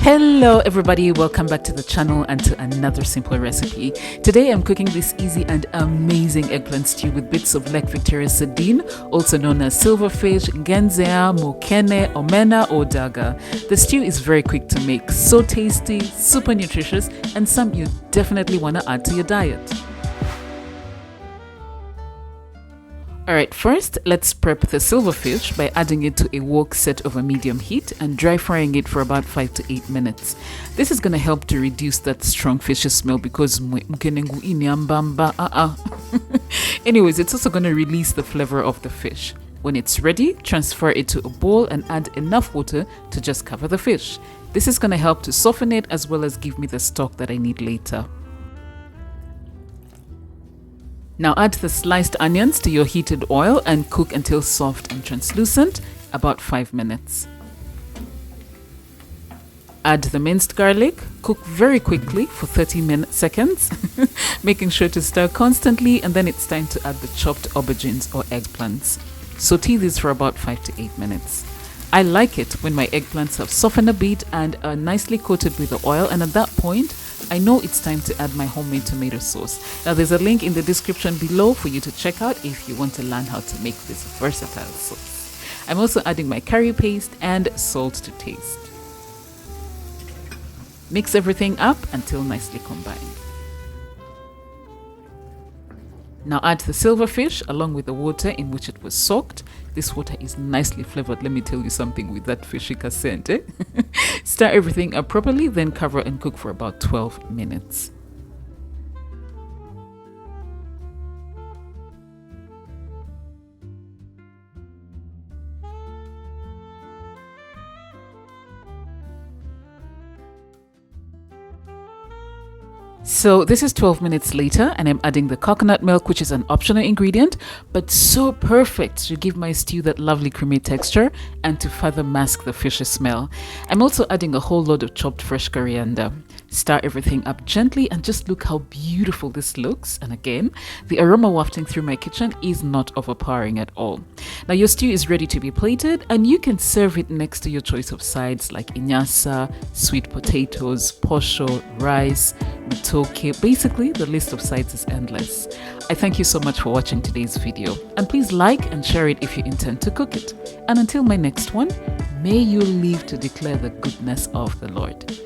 Hello everybody, welcome back to the channel and to another simple recipe. Today I'm cooking this easy and amazing eggplant stew with bits of Lake Victoria sardine, also known as silverfish, ngezea, Mukene, Omena or dagaa. The stew is very quick to make, so tasty, super nutritious, and some you definitely want to add to your diet. Alright, first let's prep the silverfish by adding it to a wok set over medium heat and dry frying it for about 5 to 8 minutes. This is going to help to reduce that strong fishy smell because anyways, it's also going to release the flavor of the fish. When it's ready, transfer it to a bowl and add enough water to just cover the fish. This is going to help to soften it as well as give me the stock that I need later. Now add the sliced onions to your heated oil and cook until soft and translucent, about 5 minutes. Add the minced garlic, cook very quickly for 30 seconds, making sure to stir constantly, and then it's time to add the chopped aubergines or eggplants. Saute these for about 5 to 8 minutes. I like it when my eggplants have softened a bit and are nicely coated with the oil, and at that point I know it's time to add my homemade tomato sauce. Now there's a link in the description below for you to check out if you want to learn how to make this versatile sauce. I'm also adding my curry paste and salt to taste. Mix everything up until nicely combined. Now add the silverfish along with the water in which it was soaked. This water is nicely flavored. Let me tell you something with that fishy scent. Stir everything up properly, then cover and cook for about 12 minutes. So this is 12 minutes later and I'm adding the coconut milk, which is an optional ingredient, but so perfect to give my stew that lovely creamy texture and to further mask the fishy smell. I'm also adding a whole load of chopped fresh coriander. Stir everything up gently and just look how beautiful this looks. And again, the aroma wafting through my kitchen is not overpowering at all. Now your stew is ready to be plated and you can serve it next to your choice of sides like inyasa, sweet potatoes, posho, rice, matooke. Basically, the list of sides is endless. I thank you so much for watching today's video, and please like and share it if you intend to cook it. And until my next one, may you live to declare the goodness of the Lord.